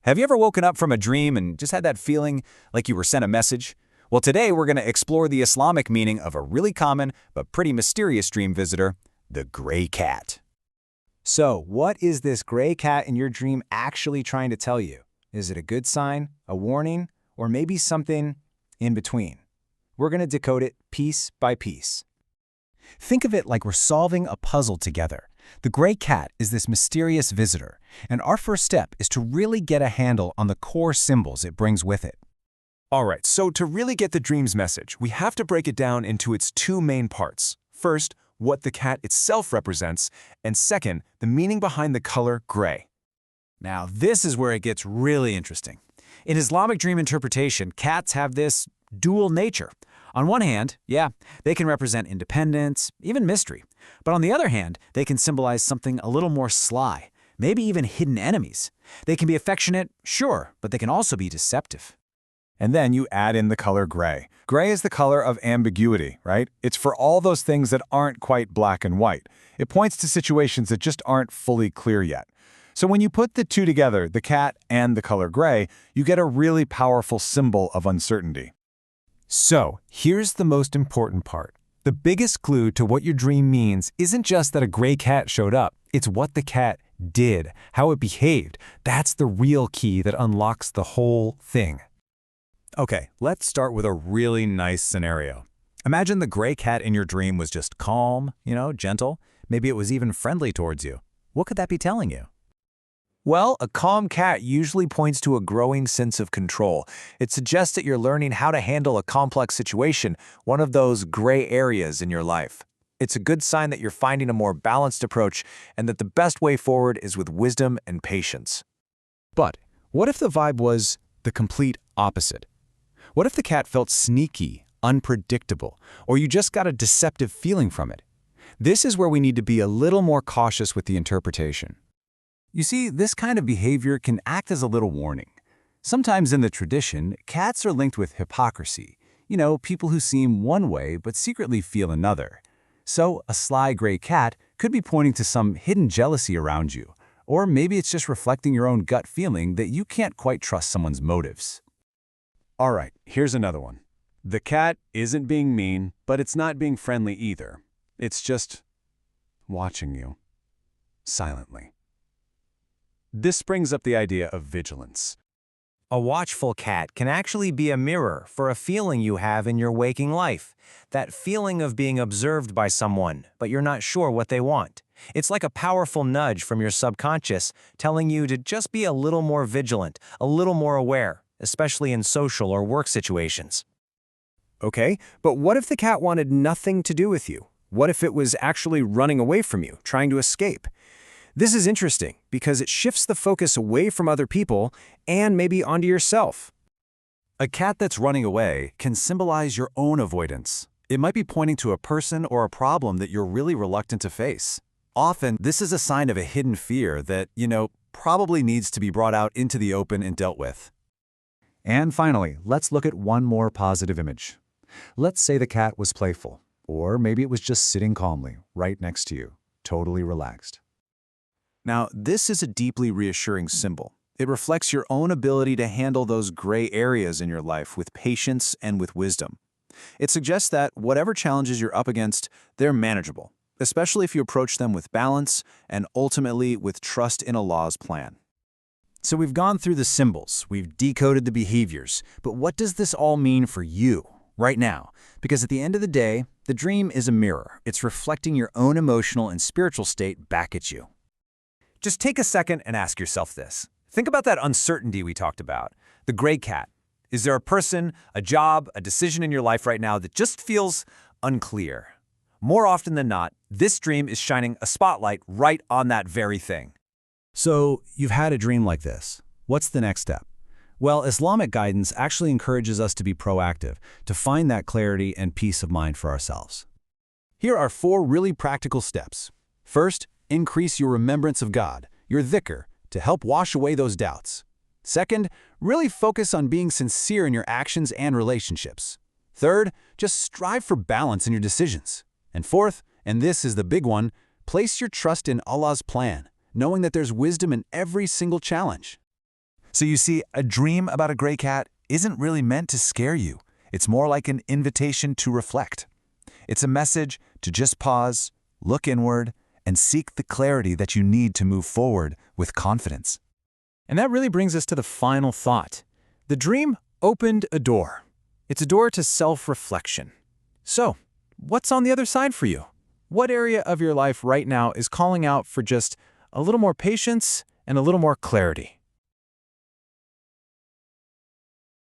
Have you ever woken up from a dream and just had that feeling like you were sent a message? Well, today we're going to explore the Islamic meaning of a really common but pretty mysterious dream visitor, the gray cat. So, what is this gray cat in your dream actually trying to tell you? Is it a good sign, a warning, or maybe something in between? We're going to decode it piece by piece. Think of it like we're solving a puzzle together. The gray cat is this mysterious visitor, and our first step is to really get a handle on the core symbols it brings with it. All right, so to really get the dream's message, we have to break it down into its two main parts. First, what the cat itself represents, and second, the meaning behind the color gray. Now, this is where it gets really interesting. In Islamic dream interpretation, cats have this dual nature. On one hand, they can represent independence, even mystery. But on the other hand, they can symbolize something a little more sly, maybe even hidden enemies. They can be affectionate, sure, but they can also be deceptive. And then you add in the color gray. Gray is the color of ambiguity, right? It's for all those things that aren't quite black and white. It points to situations that just aren't fully clear yet. So when you put the two together, the cat and the color gray, you get a really powerful symbol of uncertainty. So, here's the most important part. The biggest clue to what your dream means isn't just that a gray cat showed up. It's what the cat did, how it behaved. That's the real key that unlocks the whole thing. Okay, let's start with a really nice scenario. Imagine the gray cat in your dream was just calm, gentle. Maybe it was even friendly towards you. What could that be telling you? Well, a calm cat usually points to a growing sense of control. It suggests that you're learning how to handle a complex situation, one of those gray areas in your life. It's a good sign that you're finding a more balanced approach and that the best way forward is with wisdom and patience. But what if the vibe was the complete opposite? What if the cat felt sneaky, unpredictable, or you just got a deceptive feeling from it? This is where we need to be a little more cautious with the interpretation. You see, this kind of behavior can act as a little warning. Sometimes in the tradition, cats are linked with hypocrisy. People who seem one way but secretly feel another. So a sly gray cat could be pointing to some hidden jealousy around you. Or maybe it's just reflecting your own gut feeling that you can't quite trust someone's motives. All right, here's another one. The cat isn't being mean, but it's not being friendly either. It's just watching you silently. This brings up the idea of vigilance. A watchful cat can actually be a mirror for a feeling you have in your waking life. That feeling of being observed by someone, but you're not sure what they want. It's like a powerful nudge from your subconscious telling you to just be a little more vigilant, a little more aware, especially in social or work situations. Okay, but what if the cat wanted nothing to do with you? What if it was actually running away from you, trying to escape? This is interesting because it shifts the focus away from other people and maybe onto yourself. A cat that's running away can symbolize your own avoidance. It might be pointing to a person or a problem that you're really reluctant to face. Often, this is a sign of a hidden fear that, probably needs to be brought out into the open and dealt with. And finally, let's look at one more positive image. Let's say the cat was playful, or maybe it was just sitting calmly right next to you, totally relaxed. Now, this is a deeply reassuring symbol. It reflects your own ability to handle those gray areas in your life with patience and with wisdom. It suggests that whatever challenges you're up against, they're manageable, especially if you approach them with balance and ultimately with trust in Allah's plan. So we've gone through the symbols, we've decoded the behaviors, but what does this all mean for you right now? Because at the end of the day, the dream is a mirror. It's reflecting your own emotional and spiritual state back at you. Just take a second and ask yourself this. Think about that uncertainty we talked about. The gray cat. Is there a person, a job, a decision in your life right now that just feels unclear? More often than not, this dream is shining a spotlight right on that very thing. So you've had a dream like this. What's the next step? Well, Islamic guidance actually encourages us to be proactive, to find that clarity and peace of mind for ourselves. Here are 4 really practical steps. First, increase your remembrance of God, your dhikr, to help wash away those doubts. Second, really focus on being sincere in your actions and relationships. Third, just strive for balance in your decisions. And fourth, and this is the big one, place your trust in Allah's plan, knowing that there's wisdom in every single challenge. So you see, a dream about a gray cat isn't really meant to scare you. It's more like an invitation to reflect. It's a message to just pause, look inward, and seek the clarity that you need to move forward with confidence. And that really brings us to the final thought. The dream opened a door. It's a door to self-reflection. So, what's on the other side for you? What area of your life right now is calling out for just a little more patience and a little more clarity?